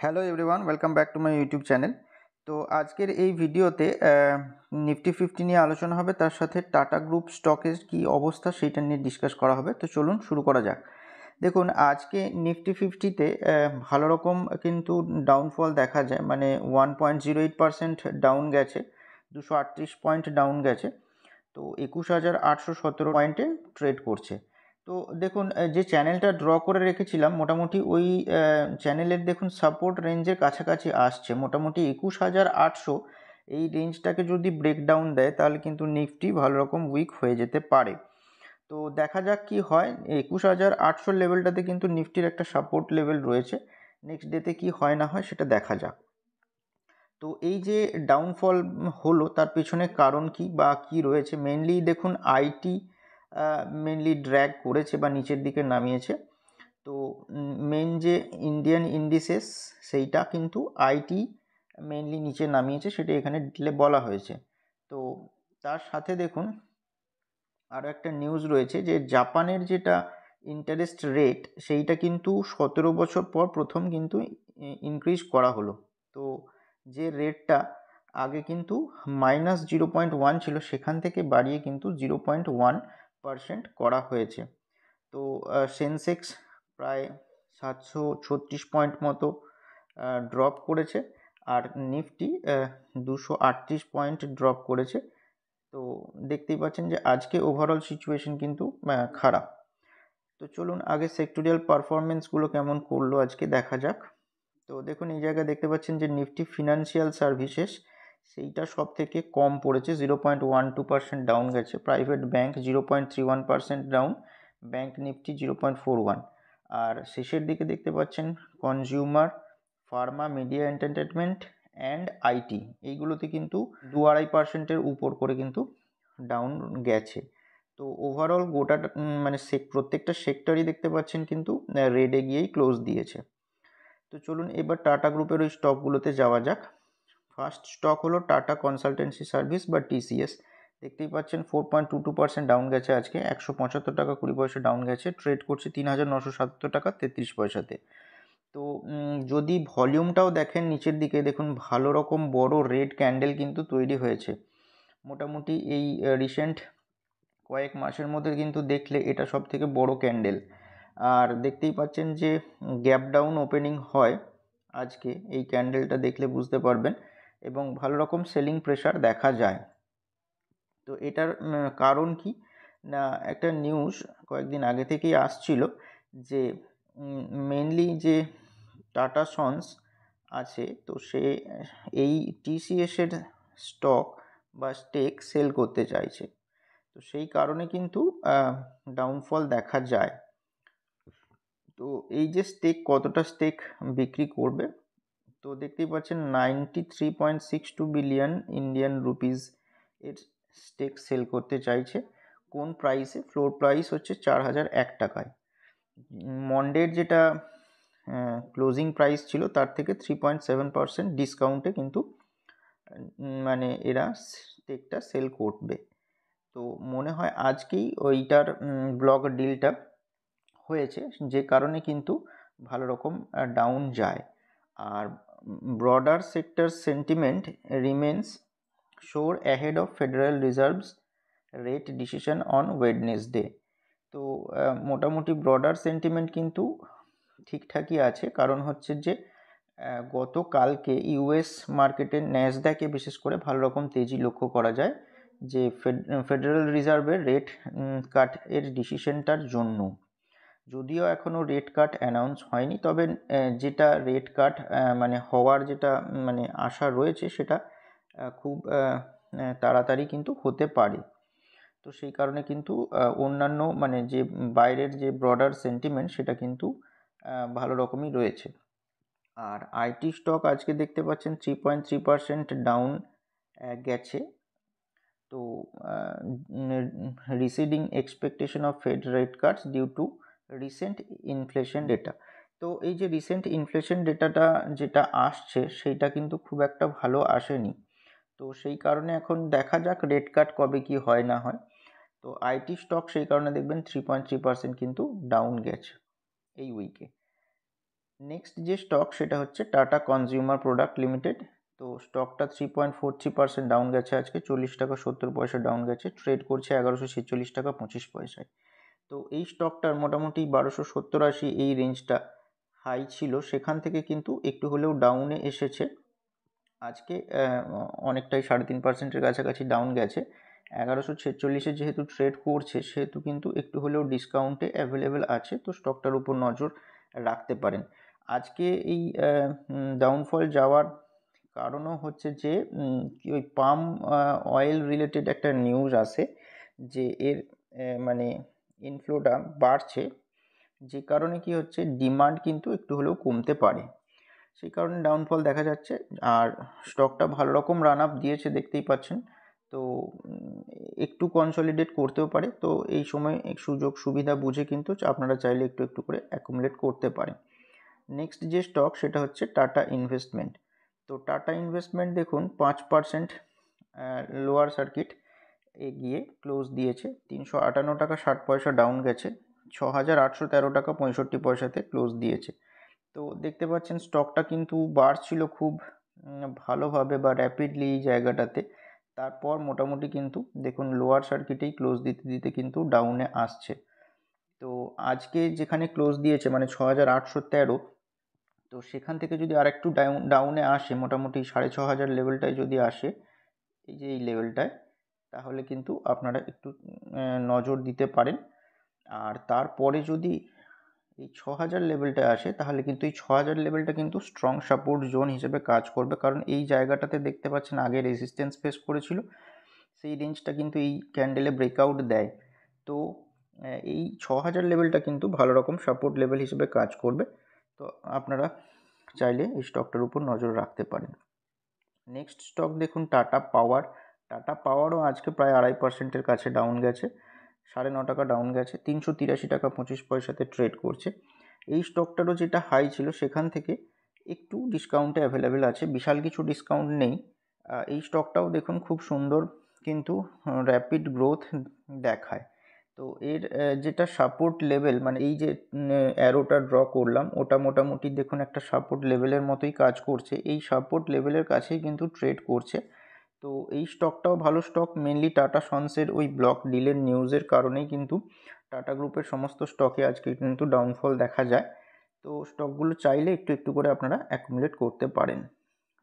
Hello everyone, welcome back to my YouTube channel. তো আজকের এই ভিডিওতে নিফটি 50 নিয়ে আলোচনা হবে, তার সাথে টাটা গ্রুপ স্টকের কী অবস্থা সেইটা নিয়ে ডিসকাস করা হবে। তো চলুন শুরু করা যাক। দেখুন, আজকে নিফটি 50তে ভালো রকম কিন্তু ডাউনফল দেখা যায়, মানে 1.08% ডাউন গেছে, 238 পয়েন্ট ডাউন গেছে। তো 21,817 পয়েন্টে ট্রেড করছে। তো দেখুন, যে চ্যানেলটা ড্র করে রেখেছিলাম মোটামুটি ওই চ্যানেলের দেখুন সাপোর্ট রেঞ্জের কাছাকাছি আসছে, মোটামুটি 21,800। এই রেঞ্জটাকে যদি ব্রেকডাউন দেয় তাহলে কিন্তু নিফটি ভালো রকম উইক হয়ে যেতে পারে। তো দেখা যাক কি হয়। 21,800 লেভেলটাতে কিন্তু নিফটির একটা সাপোর্ট লেভেল রয়েছে। নেক্সট ডেতে কি হয় না হয় সেটা দেখা যাক। তো এই যে ডাউনফল হলো তার পেছনে কারণ কি বা কি রয়েছে, মেনলি দেখুন আইটি মেনলি ড্র্যাগ করেছে বা নিচের দিকে নামিয়েছে। তো মেন যে ইন্ডিয়ান ইন্ডিসেস সেইটা কিন্তু আইটি মেনলি নিচে নামিয়েছে, সেটা এখানে ডিটেলে বলা হয়েছে। তো তার সাথে দেখুন আরও একটা নিউজ রয়েছে যে জাপানের যেটা ইন্টারেস্ট রেট সেইটা কিন্তু 17 বছর পর প্রথম কিন্তু ইনক্রিজ করা হলো। তো যে রেটটা আগে কিন্তু -0.1 ছিল, সেখান থেকে বাড়িয়ে কিন্তু 0.1% করা হয়েছে। তো সেন্সেক্স প্রায় 736 পয়েন্ট মতো ড্রপ করেছে, আর নিফটি 238 পয়েন্ট ড্রপ করেছে। তো দেখতেই পাচ্ছেন যে আজকে ওভারঅল সিচুয়েশন কিন্তু খারাপ। তো চলুন আগে সেক্টরিয়াল পারফরমেন্সগুলো কেমন করলো আজকে দেখা যাক। তো দেখুন, এই জায়গায় দেখতে পাচ্ছেন যে নিফটি ফিনান্সিয়াল সার্ভিসেস সেইটা সব থেকে কম পড়েছে, 0.12% ডাউন গেছে। Private bank 0.31% down, bank Nifty 0.41। আর শেষের দিকে দেখতে পাচ্ছেন consumer, Pharma, media entertainment and IT, এইগুলোতে কিন্তু 2-2.5%-এর উপর করে কিন্তু ডাউন গেছে। তো ওভারঅল গোটা মানে প্রত্যেকটা সেক্টরই দেখতে পাচ্ছেন কিন্তু রেডে গিয়েই ক্লোজ দিয়েছে। তো চলুন এবার টাটা গ্রুপের ওই স্টকগুলোতে যাওয়া যাক। ফার্স্ট স্টক হলো টাটা কনসালটেন্সি সার্ভিস বা টিসিএস। দেখতেই পাচ্ছেন 4.22% ডাউন গেছে আজকে, 175 টাকা 20 পয়সা ডাউন গেছে। ট্রেড করছে 3,977 টাকা 33 পয়সাতে। তো যদি ভলিউমটাও দেখেন নিচের দিকে দেখুন ভালো রকম বড় রেড ক্যান্ডেল কিন্তু তৈরি হয়েছে। মোটামুটি এই রিসেন্ট কয়েক মাসের মধ্যে কিন্তু দেখলে এটা সব থেকে বড় ক্যান্ডেল। আর দেখতেই পাচ্ছেন যে গ্যাপ ডাউন ওপেনিং হয় আজকে, এই ক্যান্ডেলটা দেখলে বুঝতে পারবেন, এবং ভালো রকম সেলিং প্রেশার দেখা যায়। তো এটার কারণ কি না, একটা নিউজ কয়েকদিন আগে থেকেই আসছিল যে মেনলি যে টাটা সন্স আছে, তো সে এই টিসিএসের স্টক বা স্টেক সেল করতে চাইছে। তো সেই কারণে কিন্তু ডাউনফল দেখা যায়। তো এই যে স্টেক, কতটা স্টেক বিক্রি করবে, তো দেখতেই পাচ্ছেন 93.62 বিলিয়ন ইন্ডিয়ান রুপিস এর স্টেক সেল করতে চাইছে। কোন প্রাইসে? ফ্লোর প্রাইস হচ্ছে 4,001 টাকায়। মন্ডের যেটা ক্লোজিং প্রাইস ছিল তার থেকে 3.7% ডিসকাউন্টে কিন্তু মানে এরা স্টেকটা সেল করবে। তো মনে হয় আজকেই ওইটার ব্লক ডিলটা হয়েছে, যে কারণে কিন্তু ভালো রকম ডাউন যায়। আর broader sector sentiment remains sour ahead of federal reserve's rate decision on Wednesday. তো মোটামুটি ব্রডার সেন্টিমেন্ট কিন্তু ঠিকঠাকই আছে, কারণ হচ্ছে যে গতকালকে ইউএস মার্কেটের ন্যাসড্যাকে বিশেষ করে ভালো রকম তেজি লক্ষ্য করা যায়, যে ফেডারেল রিজার্ভের রেট কাট এর ডিসিশনটার জন্য। যদিও এখনও রেট কাট অ্যানাউন্স হয়নি, তবে যেটা রেট কাট মানে হওয়ার যেটা মানে আশা রয়েছে সেটা খুব তাড়াতাড়ি কিন্তু হতে পারে। তো সেই কারণে কিন্তু অন্যান্য মানে যে বাইরের যে ব্রডার সেন্টিমেন্ট সেটা কিন্তু ভালো রকমই রয়েছে। আর আইটি স্টক আজকে দেখতে পাচ্ছেন 3.3% ডাউন গেছে। তো receding expectation of fed rate cuts due to recent inflation data. তো এই যে রিসেন্ট ইনফ্লেশন ডেটাটা যেটা আসছে সেইটা কিন্তু খুব একটা ভালো আসেনি। তো সেই কারণে এখন দেখা যাক রেট কাট কবে কি হয় না হয়। তো আইটি স্টক সেই কারণে দেখবেন 3.3% কিন্তু ডাউন গেছে এই উইকে। নেক্সট যে স্টক সেটা হচ্ছে টাটা কনজিউমার প্রোডাক্ট লিমিটেড। তো স্টকটা 3.43% ডাউন গেছে, আজকে 40 টাকা 70 পয়সা ডাউন গেছে, ট্রেড করছে 1146 টাকা 25 পয়সায়। তো এই স্টকটার মোটামুটি 1270-80 এই রেঞ্জটা হাই ছিল, সেখান থেকে কিন্তু একটু হলেও ডাউনে এসেছে। আজকে অনেকটাই 3.5%-এর কাছাকাছি ডাউন গেছে। 1146-এ যেহেতু ট্রেড করছে সেহেতু কিন্তু একটু হলেও ডিসকাউন্টে অ্যাভেলেবেল আছে, তো স্টকটার উপর নজর রাখতে পারেন। আজকে এই ডাউনফল যাওয়ার কারণও হচ্ছে যে ওই পাম অয়েল রিলেটেড একটা নিউজ আসে যে এর মানে ইনফ্লোটা বাড়ছে, যে কারণে কি হচ্ছে ডিমান্ড কিন্তু একটু হলেও কমতে পারে, সেই কারণে ডাউনফল দেখা যাচ্ছে। আর স্টকটা ভালো রকম রান আপ দিয়েছে দেখতেই পাচ্ছেন, তো একটু কনসলিডেট করতেও পারে। তো এই সময় সুযোগ সুবিধা বুঝে কিন্তু আপনারা চাইলে একটু একটু করে অ্যাকুমুলেট করতে পারেন। নেক্সট যে স্টক সেটা হচ্ছে টাটা ইনভেস্টমেন্ট। তো টাটা ইনভেস্টমেন্ট দেখুন 5% লোয়ার সার্কিট এগিয়ে ক্লোজ দিয়েছে, 358 টাকা 60 পয়সা ডাউন গেছে, 6813 টাকা 65 পয়সাতে ক্লোজ দিয়েছে। তো দেখতে পাচ্ছেন স্টকটা কিন্তু বাড়ছিল খুব ভালোভাবে বা র্যাপিডলি এই জায়গাটাতে, তারপর মোটামুটি কিন্তু দেখুন লোয়ার সার্কিটেই ক্লোজ দিতে দিতে কিন্তু ডাউনে আসছে। তো আজকে যেখানে ক্লোজ দিয়েছে মানে 6813, তো সেখান থেকে যদি আর একটু ডাউনে আসে মোটামুটি 6500 লেভেলটায় যদি আসে, এই যে এই লেভেলটায়, তাহলে কিন্তু আপনারা একটু নজর দিতে পারেন। আর তারপরে যদি এই 6000 লেভেলটা আসে তাহলে কিন্তু এই 6000 লেভেলটা কিন্তু স্ট্রং সাপোর্ট জোন হিসেবে কাজ করবে, কারণ এই জায়গাটাতে দেখতে পাচ্ছেন আগে রেজিস্ট্যান্স ফেস করেছিল, সেই রেঞ্জটা কিন্তু এই ক্যান্ডেলে ব্রেকআউট দেয়। তো এই 6000 লেভেলটা কিন্তু ভালো রকম সাপোর্ট লেভেল হিসেবে কাজ করবে, তো আপনারা চাইলে এই স্টকটার উপর নজর রাখতে পারেন। নেক্সট স্টক দেখুন টাটা পাওয়ার। টাটা পাওয়ারও আজকে প্রায় 2.5%-এর কাছে ডাউন গেছে, 9.5 টাকা ডাউন গেছে, 383 টাকা 25 পয়সাতে ট্রেড করছে। এই স্টকটারও যেটা হাই ছিল সেখান থেকে একটু ডিসকাউন্টে অ্যাভেলেবেল আছে, বিশাল কিছু ডিসকাউন্ট নেই। এই স্টকটাও দেখুন খুব সুন্দর কিন্তু র্যাপিড গ্রোথ দেখায়। তো এর যেটা সাপোর্ট লেভেল মানে এই যে অ্যারোটা ড্র করলাম ওটা মোটামুটি দেখুন একটা সাপোর্ট লেভেলের মতোই কাজ করছে, এই সাপোর্ট লেভেলের কাছেই কিন্তু ট্রেড করছে। তো এই স্টকটাও ভালো স্টক, মেনলি টাটা সন্সের ওই ব্লক ডিলের নিউজের কারণেই কিন্তু টাটা গ্রুপের সমস্ত স্টকে আজকে কিন্তু ডাউনফল দেখা যায়। তো স্টকগুলো চাইলে একটু একটু করে আপনারা অ্যাকুমুলেট করতে পারেন।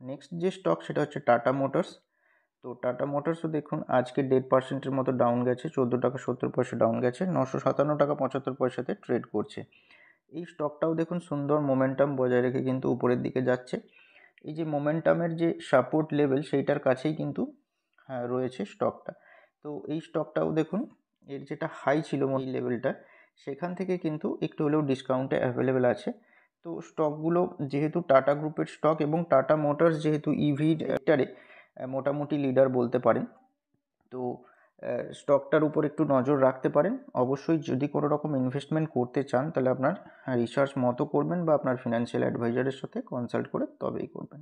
নেক্সট যে স্টক সেটা হচ্ছে টাটা মোটরস। তো টাটা মোটরসও দেখুন আজকে 1.5%-এর মতো ডাউন গেছে, 14 টাকা 70 পয়সা ডাউন গেছে, 957 টাকা 75 পয়সাতে ট্রেড করছে। এই স্টকটাও দেখুন সুন্দর মোমেন্টাম বজায় রেখে কিন্তু উপরের দিকে যাচ্ছে। এই যে মোমেন্টামের যে সাপোর্ট লেভেল সেইটার কাছেই কিন্তু রয়েছে স্টকটা। তো এই স্টকটাও দেখুন এর যেটা হাই ছিল এই লেভেলটা, সেখান থেকে কিন্তু একটু হলেও ডিসকাউন্টে অ্যাভেলেবেল আছে। তো স্টকগুলো যেহেতু টাটা গ্রুপের স্টক এবং টাটা মোটরস যেহেতু ইভি সেক্টরে মোটামুটি লিডার বলতে পারেন, তো স্টকটার উপর একটু নজর রাখতে পারেন। অবশ্যই যদি কোনো রকম ইনভেস্টমেন্ট করতে চান তাহলে আপনার রিসার্চ মতো করবেন বা আপনার ফিনান্সিয়াল অ্যাডভাইজারের সাথে কনসাল্ট করে তবেই করবেন।